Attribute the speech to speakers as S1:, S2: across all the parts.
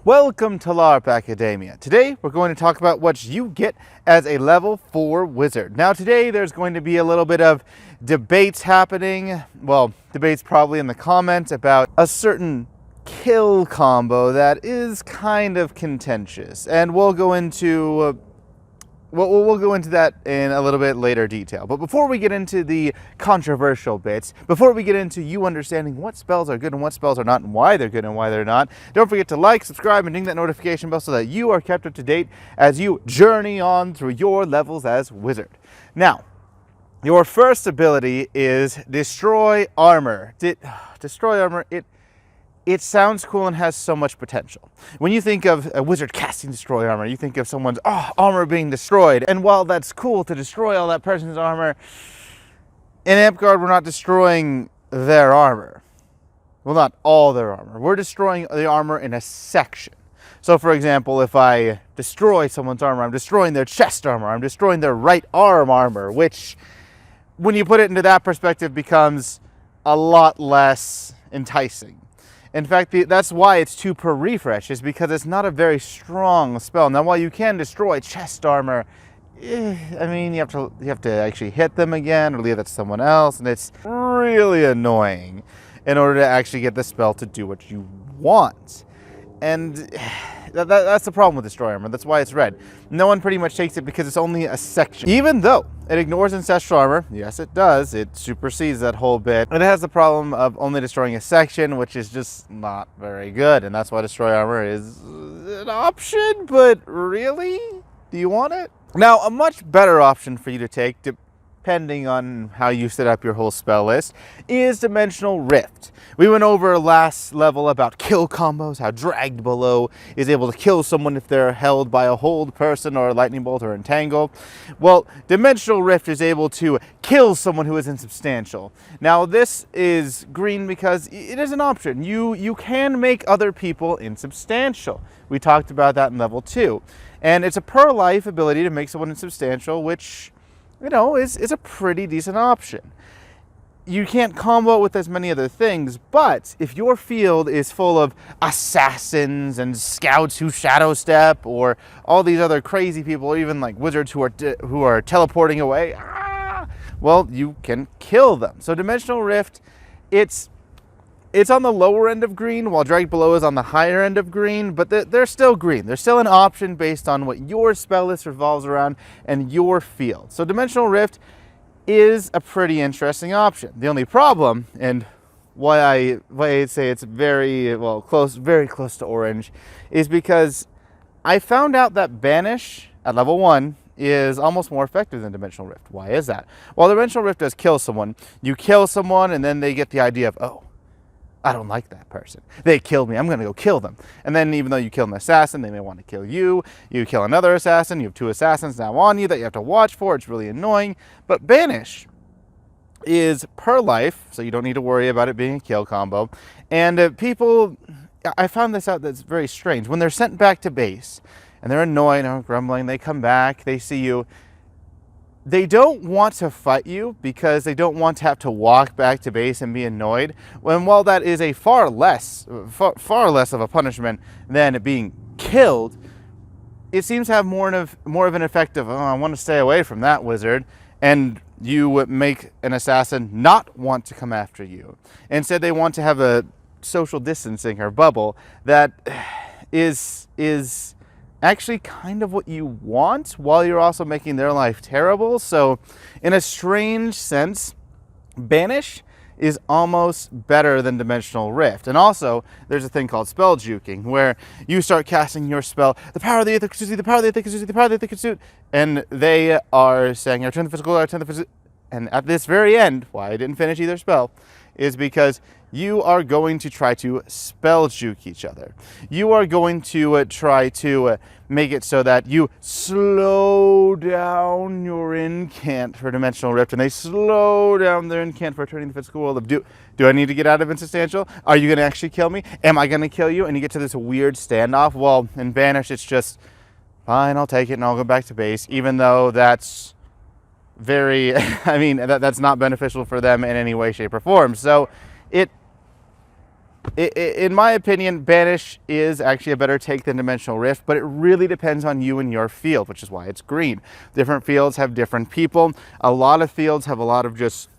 S1: Welcome to Larp Academia. Today we're going to talk about what you get as a level 4 wizard. Now today there's going to be a little bit of debates happening. Well, debates probably in the comments about a certain kill combo that is kind of contentious. And we'll go into We'll go into that in a little bit later detail. But before we get into the controversial bits, before we get into you understanding what spells are good and what spells are not and why they're good and why they're not, don't forget to like, subscribe, and ding that notification bell so that you are kept up to date as you journey on through your levels as wizard. Now, your first ability is Destroy Armor. Destroy Armor, it sounds cool and has so much potential. When you think of a wizard casting Destroy Armor, you think of someone's armor being destroyed. And while that's cool to destroy all that person's armor, in Amtgard we're not destroying their armor. Well, not all their armor. We're destroying the armor in a section. So for example, if I destroy someone's armor, I'm destroying their chest armor, I'm destroying their right arm armor, which when you put it into that perspective becomes a lot less enticing. In fact, that's why it's 2 per refresh, is because it's not a very strong spell. Now, while you can destroy chest armor, I mean, you have to actually hit them again or leave that to someone else, and it's really annoying in order to actually get the spell to do what you want. And that's the problem with Destroy Armor. That's why it's red. No one pretty much takes it because it's only a section. Even though it ignores Ancestral Armor, yes it does, it supersedes that whole bit. It has the problem of only destroying a section, which is just not very good. And that's why Destroy Armor is an option, but really? Do you want it? Now, a much better option for you to take, depending on how you set up your whole spell list, is Dimensional Rift. We went over last level about kill combos, how Dragged Below is able to kill someone if they're held by a hold person or a lightning bolt or entangle. Well, Dimensional Rift is able to kill someone who is insubstantial. Now this is green because it is an option. You can make other people insubstantial. We talked about that in level 2. And it's a per life ability to make someone insubstantial, which, you know, is a pretty decent option. You can't combo it with as many other things, but if your field is full of assassins and scouts who shadow step, or all these other crazy people, or even like wizards who are teleporting away, well, you can kill them. So Dimensional Rift, it's on the lower end of green, while Dragged Below is on the higher end of green, but they're still green. They're still an option based on what your spell list revolves around and your field. So Dimensional Rift is a pretty interesting option. The only problem, and why I say it's very close to orange, is because I found out that Banish at level 1 is almost more effective than Dimensional Rift. Why is that? Well, Dimensional Rift does kill someone. You kill someone and then they get the idea of, oh, I don't like that person. They killed me. I'm going to go kill them. And then even though you kill an assassin, they may want to kill you. You kill another assassin. You have 2 assassins now on you that you have to watch for. It's really annoying. But Banish is per life, so you don't need to worry about it being a kill combo. And people, I found this out that's very strange. When they're sent back to base and they're annoyed or grumbling, they come back, they see you. They don't want to fight you because they don't want to have to walk back to base and be annoyed. When while that is a far less of a punishment than being killed, it seems to have more of an effect of, oh, I want to stay away from that wizard, and you make an assassin not want to come after you. Instead, they want to have a social distancing or bubble that is actually kind of what you want, while you're also making their life terrible. So in a strange sense, Banish is almost better than Dimensional Rift. And also, there's a thing called spell juking, where you start casting your spell, the power of the Aether Kitsutsu, the power of the Aether Kitsutsu, the power of the Aether Kitsutsu, and they are saying, I return the physical, I return the physical. And at this very end, why I didn't finish either spell, is because you are going to try to spell juke each other. You are going to try to make it so that you slow down your incant for Dimensional Rift, and they slow down their incant for returning the physical world of do I need to get out of insubstantial? Are you going to actually kill me? Am I going to kill you? And you get to this weird standoff. Well, in Banish, it's just, fine, I'll take it and I'll go back to base, even though that's very, I mean, that's not beneficial for them in any way, shape, or form. So In my opinion, Banish is actually a better take than Dimensional Rift, but it really depends on you and your field, which is why it's green. Different fields have different people. A lot of fields have a lot of just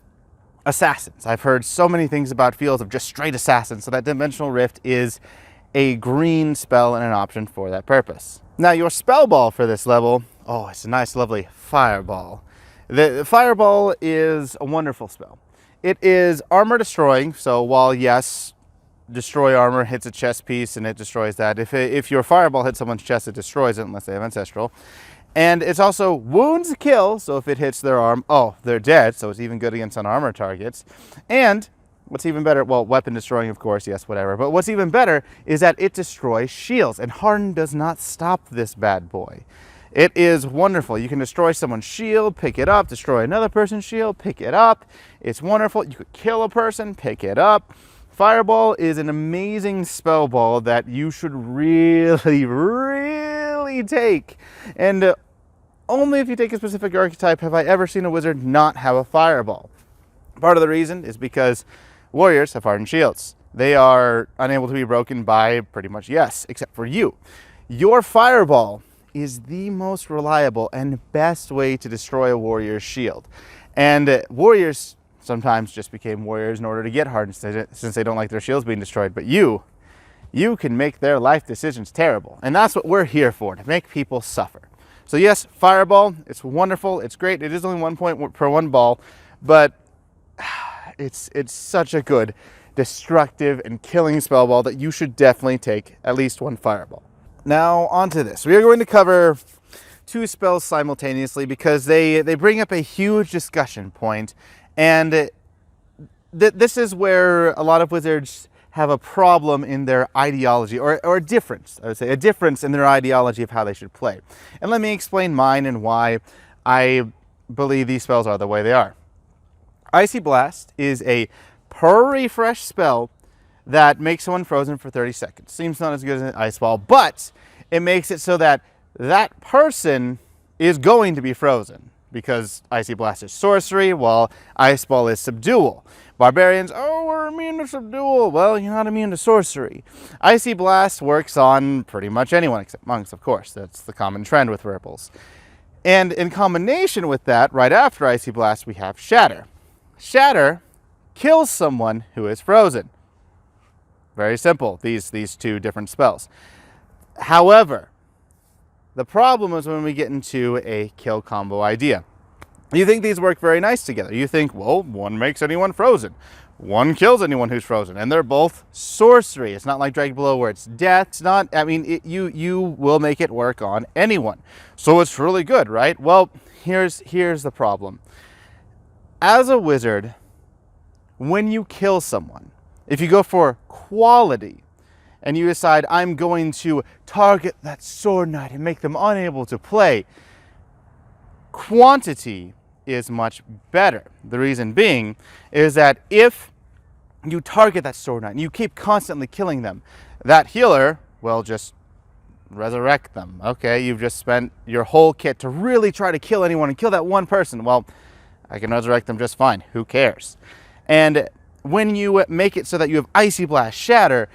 S1: assassins. I've heard so many things about fields of just straight assassins, so that Dimensional Rift is a green spell and an option for that purpose. Now, your spell ball for this level, oh, it's a nice, lovely Fireball. The Fireball is a wonderful spell. It is armor destroying, so while yes, destroy armor hits a chest piece and it destroys that. If your Fireball hits someone's chest, it destroys it unless they have Ancestral. And it's also wounds kill, so if it hits their arm, oh, they're dead, so it's even good against unarmored targets. And what's even better, well, weapon destroying, of course, yes, whatever. But what's even better is that it destroys shields, and Harden does not stop this bad boy. It is wonderful. You can destroy someone's shield, pick it up, destroy another person's shield, pick it up. It's wonderful. You could kill a person, pick it up. Fireball is an amazing spell ball that you should really, really take. And only if you take a specific archetype have I ever seen a wizard not have a Fireball. Part of the reason is because warriors have hardened shields. They are unable to be broken by pretty much yes, except for you. Your Fireball is the most reliable and best way to destroy a warrior's shield. And warriors sometimes just became warriors in order to get hardened since they don't like their shields being destroyed. But you can make their life decisions terrible. And that's what we're here for, to make people suffer. So yes, Fireball, it's wonderful, it's great. It is only 1 point per one ball, but it's such a good destructive and killing spell ball that you should definitely take at least one Fireball. Now onto this. We are going to cover two spells simultaneously because they bring up a huge discussion point. And this is where a lot of wizards have a problem in their ideology, or a difference, I would say, a difference in their ideology of how they should play. And let me explain mine and why I believe these spells are the way they are. Icy Blast is a per refresh spell that makes someone frozen for 30 seconds. Seems not as good as an Ice Ball, but it makes it so that that person is going to be frozen, because Icy Blast is sorcery, while Ice Ball is subdual. Barbarians, oh, we're immune to subdual. Well, you're not immune to sorcery. Icy Blast works on pretty much anyone except monks, of course. That's the common trend with ripples. And in combination with that, right after Icy Blast, we have Shatter. Shatter kills someone who is frozen. Very simple, these two different spells. However, the problem is when we get into a kill combo idea. You think these work very nice together. You think, well, one makes anyone frozen. One kills anyone who's frozen. And they're both sorcery. It's not like Drag Blow where it's death. It's not, I mean, you will make it work on anyone. So it's really good, right? Well, here's the problem. As a wizard, when you kill someone, if you go for quality, and you decide, I'm going to target that Sword Knight and make them unable to play, quantity is much better. The reason being is that if you target that Sword Knight and you keep constantly killing them, that healer will just resurrect them. Okay, you've just spent your whole kit to really try to kill anyone and kill that one person. Well, I can resurrect them just fine. Who cares? And when you make it so that you have Icy Blast, Shatter,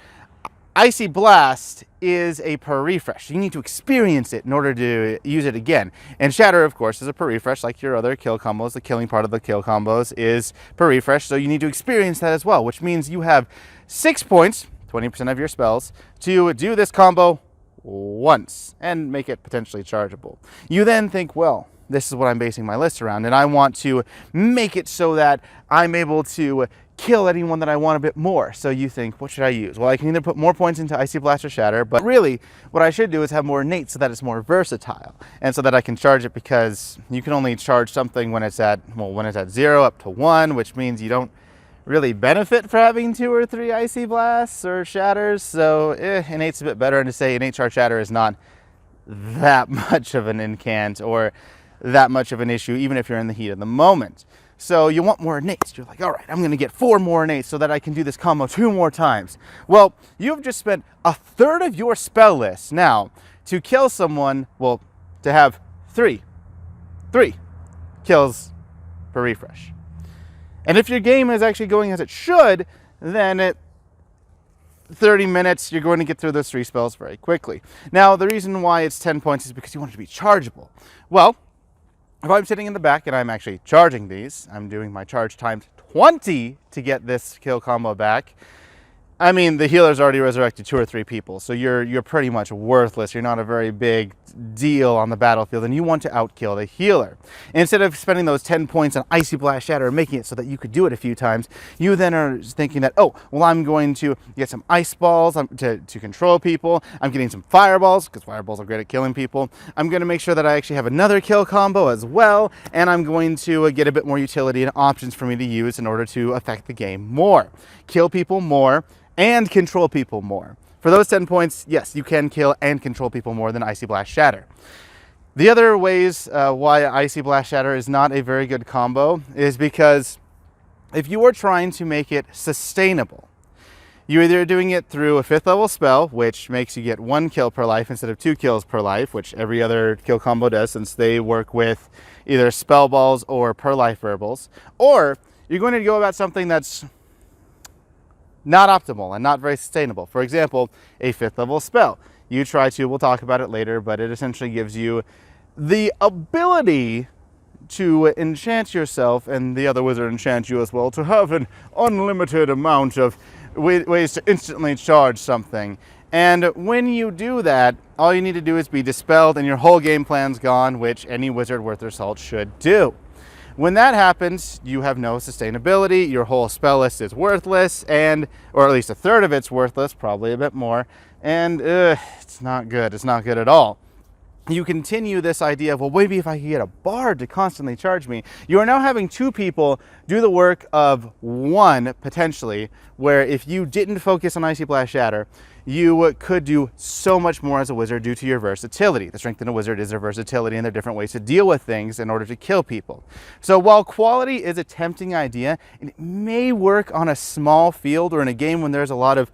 S1: Icy Blast is a per refresh. You need to experience it in order to use it again. And Shatter, of course, is a per refresh like your other kill combos. The killing part of the kill combos is per refresh, so you need to experience that as well, which means you have 6 points, 20% of your spells, to do this combo once and make it potentially chargeable. You then think, well, this is what I'm basing my list around, and I want to make it so that I'm able to kill anyone that I want a bit more. So you think, what should I use? Well, I can either put more points into Icy Blast or Shatter, but really what I should do is have more innate so that it's more versatile and so that I can charge it, because you can only charge something when it's at 0 up to 1, which means you don't really benefit for having 2 or 3 Icy Blasts or Shatters. So innate's a bit better, and to say innate charge Shatter is not that much of an incant or that much of an issue, even if you're in the heat of the moment. So you want more innates. You're like, all right, I'm going to get 4 more innates so that I can do this combo 2 more times. Well, you've just spent a third of your spell list now to kill someone, well, to have 3 kills per refresh. And if your game is actually going as it should, then 30 minutes, you're going to get through those 3 spells very quickly. Now, the reason why it's 10 points is because you want it to be chargeable. Well, if I'm sitting in the back and I'm actually charging these, I'm doing my charge times 20 to get this kill combo back. I mean, the healer's already resurrected 2 or 3 people, so you're pretty much worthless. You're not a very big deal on the battlefield, and you want to outkill the healer. Instead of spending those 10 points on Icy Blast, Shatter, and making it so that you could do it a few times, you then are thinking that, oh, well, I'm going to get some ice balls to control people. I'm getting some fireballs, because fireballs are great at killing people. I'm going to make sure that I actually have another kill combo as well, and I'm going to get a bit more utility and options for me to use in order to affect the game more. Kill people more, and control people more. For those 10 points, yes, you can kill and control people more than Icy Blast Shatter. The other ways why Icy Blast Shatter is not a very good combo is because if you are trying to make it sustainable, you're either doing it through a 5th level spell, which makes you get 1 kill per life instead of 2 kills per life, which every other kill combo does since they work with either spell balls or per life verbals, or you're going to go about something that's not optimal and not very sustainable. For example, a 5th level spell. You try to, we'll talk about it later, but it essentially gives you the ability to enchant yourself and the other wizard enchant you as well, to have an unlimited amount of ways to instantly charge something. And when you do that, all you need to do is be dispelled and your whole game plan's gone, which any wizard worth their salt should do. When that happens, you have no sustainability, your whole spell list is worthless, or at least a third of it's worthless, probably a bit more, and it's not good. It's not good at all. You continue this idea of, well, maybe if I could get a bard to constantly charge me. You are now having 2 people do the work of 1, potentially, where if you didn't focus on Icy Blast Shatter, you could do so much more as a wizard due to your versatility. The strength in a wizard is their versatility and their different ways to deal with things in order to kill people. So while quality is a tempting idea, and it may work on a small field or in a game when there's a lot of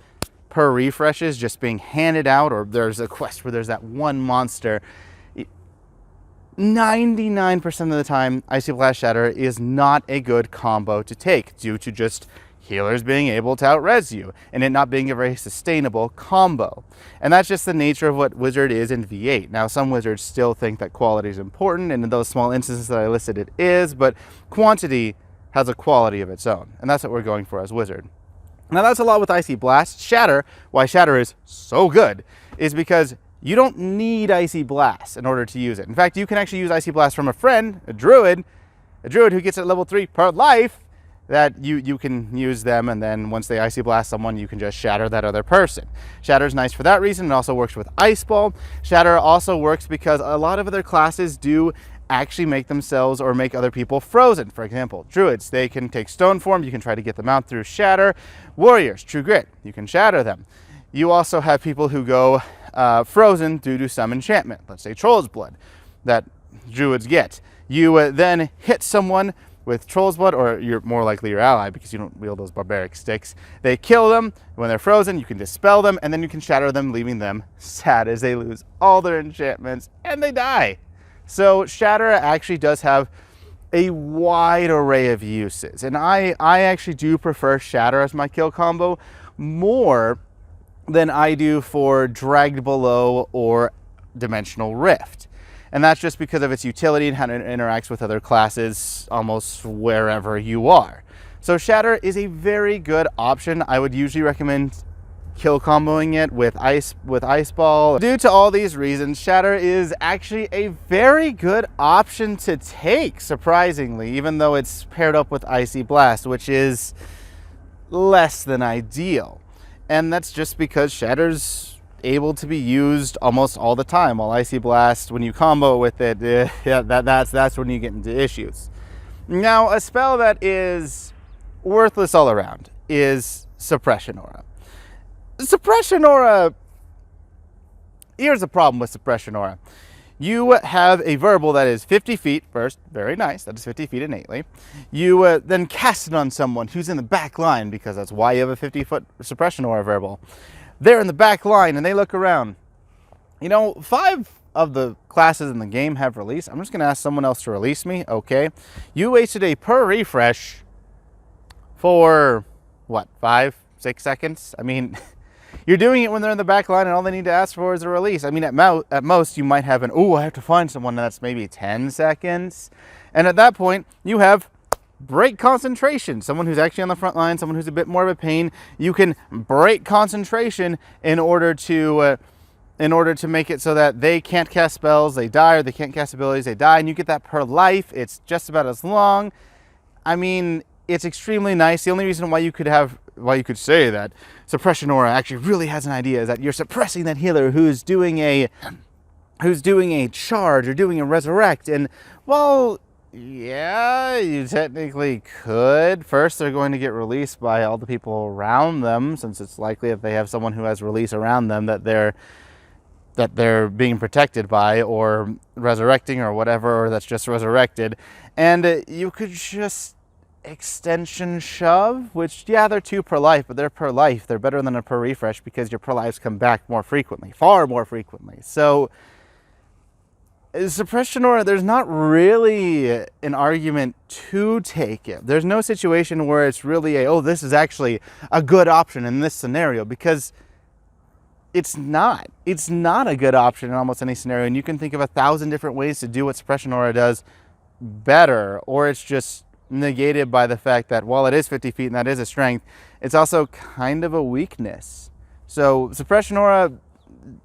S1: per refreshes just being handed out, or there's a quest where there's that one monster, 99% of the time, Icy Blast Shatter is not a good combo to take due to just healers being able to out-res you and it not being a very sustainable combo. And that's just the nature of what Wizard is in V8. Now, some wizards still think that quality is important, and in those small instances that I listed, it is, but quantity has a quality of its own, and that's what we're going for as Wizard. Now, that's a lot with Icy Blast. Shatter, why Shatter is so good, is because you don't need Icy Blast in order to use it. In fact, you can actually use Icy Blast from a friend, a druid who gets at level 3 per life, that you can use them, and then once they Icy Blast someone, you can just shatter that other person. Shatter's nice for that reason. It also works with Ice Ball. Shatter also works because a lot of other classes do actually make themselves or make other people frozen. For example, druids, they can take stone form. You can try to get them out through Shatter. Warriors, True Grit, you can shatter them. You also have people who go frozen due to some enchantment. Let's say Troll's Blood that druids get. You then hit someone with Troll's Blood, or you're more likely your ally because you don't wield those barbaric sticks. They kill them. When they're frozen, you can dispel them, and then you can shatter them, leaving them sad as they lose all their enchantments and they die. So Shatter actually does have a wide array of uses, and I actually do prefer Shatter as my kill combo more than I do for Dragged Below or Dimensional Rift. And that's just because of its utility and how it interacts with other classes almost wherever you are. So Shatter is a very good option. I would usually recommend kill comboing it with Ice Ball. Due to all these reasons, Shatter is actually a very good option to take, surprisingly, even though it's paired up with Icy Blast, which is less than ideal. And that's just because Shatter's able to be used almost all the time, while Icy Blast, when you combo with it, that's when you get into issues. Now, a spell that is worthless all around is Suppression Aura. Suppression Aura, here's the problem with Suppression Aura. You have a verbal that is 50 feet first, very nice, that is 50 feet innately. You then cast it on someone who's in the back line, because that's why you have a 50-foot Suppression Aura verbal. They're in the back line and they look around. You know, 5 of the classes in the game have release. I'm just going to ask someone else to release me. Okay. You wasted a per refresh for, what, 5, 6 seconds? I mean, You're doing it when they're in the back line and all they need to ask for is a release. I mean, at most, you might have I have to find someone, and that's maybe 10 seconds. And at that point, you have break concentration. Someone who's actually on the front line, someone who's a bit more of a pain, you can break concentration in order to make it so that they can't cast spells, they die, or they can't cast abilities, they die, and you get that per life. It's just about as long. I mean, it's extremely nice. The only reason why you could say that Suppression Aura actually really has an idea is that you're suppressing that healer who's doing a charge or doing a resurrect. And, well, yeah, you technically could. First, they're going to get released by all the people around them, since it's likely if they have someone who has release around them that they're being protected by, or resurrecting, or whatever, or that's just resurrected. And you could just extension shove, which, yeah, they're 2 per life, but they're per life. They're better than a per refresh because your per lives come back more frequently, far more frequently. So Suppression Aura, there's not really an argument to take it. There's no situation where it's really this is actually a good option in this scenario, because it's not. It's not a good option in almost any scenario, and you can think of 1,000 different ways to do what Suppression Aura does better, or it's just negated by the fact that while it is 50 feet and that is a strength, it's also kind of a weakness. So Suppression Aura,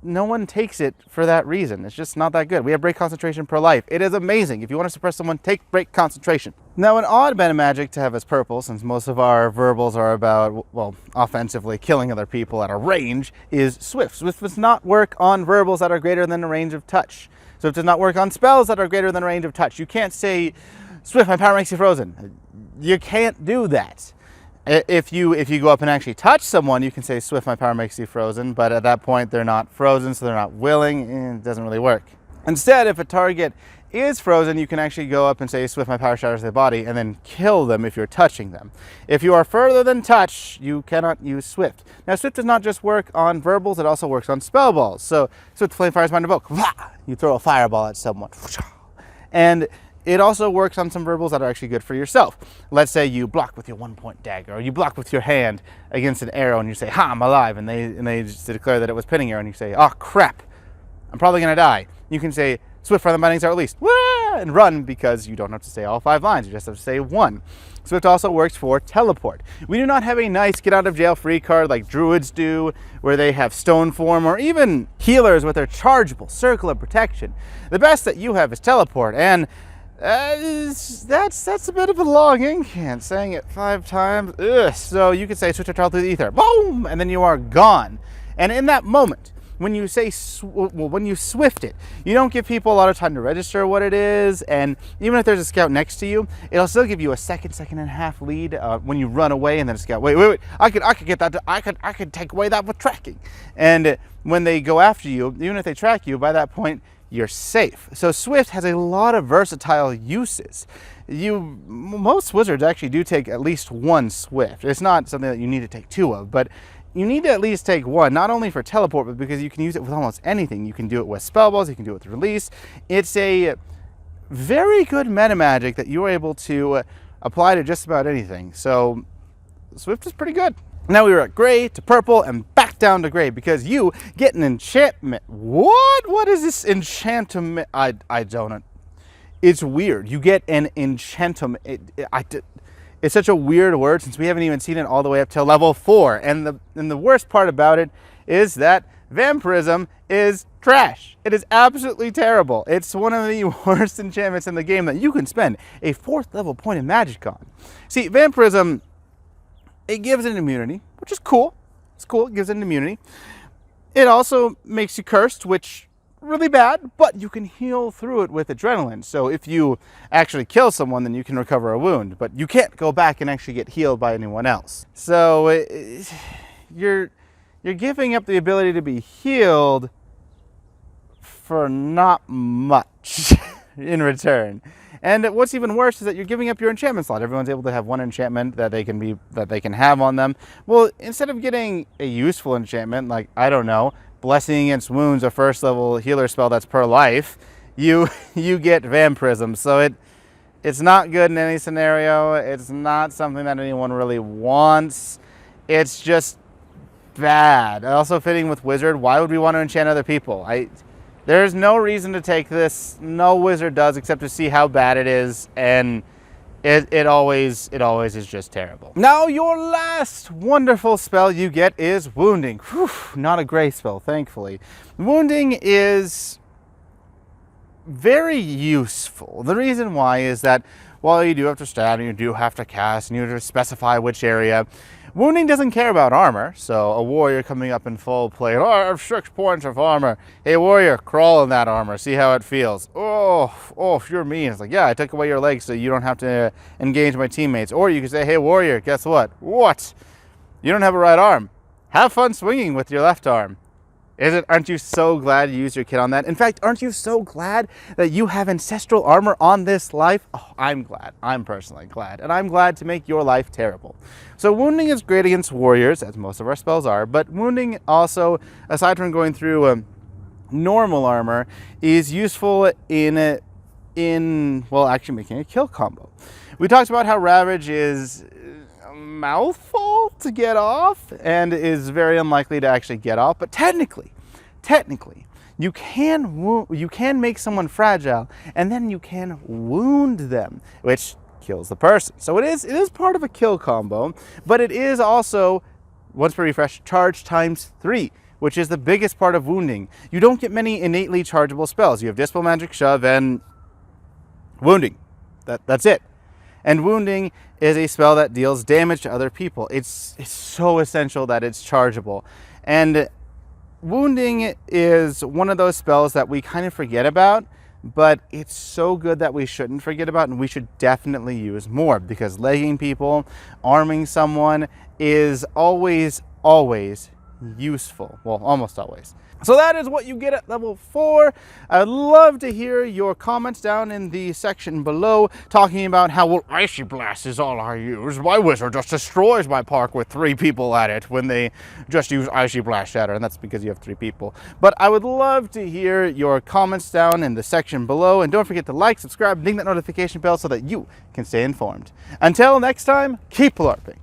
S1: no one takes it for that reason. It's just not that good. We have break concentration per life. It is amazing. If you want to suppress someone, take break concentration. Now, an odd meta magic to have as purple, since most of our verbals are about, well, offensively killing other people at a range, is Swift. Swift does not work on verbals that are greater than the range of touch. Swift does not work on spells that are greater than the range of touch. You can't say, Swift, my power makes you frozen. You can't do that. If you go up and actually touch someone, you can say, Swift, my power makes you frozen, but at that point they're not frozen, so they're not willing, and it doesn't really work. Instead, if a target is frozen, you can actually go up and say, Swift, my power shatters their body, and then kill them if you're touching them. If you are further than touch, you cannot use Swift. Now, Swift does not just work on verbals, it also works on spell balls. So, Swift, Flame, Fire, Mind, Evoke. You throw a fireball at someone. And it also works on some verbals that are actually good for yourself. Let's say you block with your 1-point dagger, or you block with your hand against an arrow, and you say, ha, I'm alive, and they just declare that it was pinning arrow, and you say, oh, crap, I'm probably going to die. You can say, Swift, Friendly Bindings are released, and run, because you don't have to say all 5 lines, you just have to say 1. Swift also works for teleport. We do not have a nice get-out-of-jail-free card like druids do, where they have stone form, or even healers with their chargeable circle of protection. The best that you have is teleport, and that's a bit of a long incant, saying it 5 times. Ugh. So you could say, switch your travel through the ether, boom, and then you are gone. And in that moment, when you say, when you Swift it, you don't give people a lot of time to register what it is, and even if there's a scout next to you, it'll still give you a second and a half lead when you run away, and then a scout, wait, I could get that, I could take away that with tracking. And when they go after you, even if they track you, by that point, you're safe. So Swift has a lot of versatile uses. Most wizards actually do take at least 1 Swift. It's not something that you need to take 2 of, but you need to at least take 1, not only for teleport, but because you can use it with almost anything. You can do it with spell balls, you can do it with release. It's a very good meta magic that you're able to apply to just about anything. So Swift is pretty good. Now we were at gray to purple and back down to gray because you get an enchantment. What? What is this enchantment? I don't know. It's weird. You get an enchantment. It's such a weird word since we haven't even seen it all the way up till level 4. And the worst part about it is that Vampirism is trash. It is absolutely terrible. It's one of the worst enchantments in the game that you can spend a 4th level point of magic on. See, Vampirism, it gives an immunity, which is cool. It's cool, it gives it an immunity. It also makes you cursed, which really bad, but you can heal through it with adrenaline. So if you actually kill someone, then you can recover a wound, but you can't go back and actually get healed by anyone else. So you're giving up the ability to be healed for not much in return. And what's even worse is that you're giving up your enchantment slot. Everyone's able to have 1 enchantment that they can have on them. Well, instead of getting a useful enchantment, like, I don't know, Blessing Against Wounds, a 1st level healer spell that's per life, you get Vampirism. So it's not good in any scenario. It's not something that anyone really wants. It's just bad. Also fitting with Wizard, why would we want to enchant other people? There's no reason to take this. No Wizard does except to see how bad it is, and it always is just terrible. Now your last wonderful spell you get is Wounding. Whew, not a gray spell, thankfully. Wounding is very useful. The reason why is that while you do have to stab and you do have to cast and you have to specify which area, Wounding doesn't care about armor. So a warrior coming up in full plate, oh, I have 6 points of armor. Hey warrior, crawl in that armor, see how it feels. Oh, if you're mean, it's like, yeah, I took away your legs so you don't have to engage my teammates. Or you can say, hey warrior, guess what? What? You don't have a right arm. Have fun swinging with your left arm. Aren't you so glad you used your kit on that? In fact, aren't you so glad that you have ancestral armor on this life? Oh, I'm glad. I'm personally glad. And I'm glad to make your life terrible. So Wounding is great against warriors, as most of our spells are, but Wounding also, aside from going through normal armor, is useful in well, actually making a kill combo. We talked about how Ravage is mouthful to get off and is very unlikely to actually get off, but technically you can make someone fragile and then you can wound them, which kills the person. So it is part of a kill combo, but it is also, once per refresh, charge times 3, which is the biggest part of Wounding. You don't get many innately chargeable spells. You have Dispel Magic, Shove, and Wounding. That's it. And Wounding is a spell that deals damage to other people. It's so essential that it's chargeable. And Wounding is one of those spells that we kind of forget about, but it's so good that we shouldn't forget about, and we should definitely use more, because legging people, arming someone is always useful. Well, almost always. So that is what you get at level 4. I'd love to hear your comments down in the section below, talking about how, well, Icy Blast is all I use. My wizard just destroys my park with 3 people at it when they just use Icy Blast Shatter, and that's because you have 3 people. But I would love to hear your comments down in the section below, and don't forget to like, subscribe, and ding that notification bell so that you can stay informed. Until next time, keep LARPing.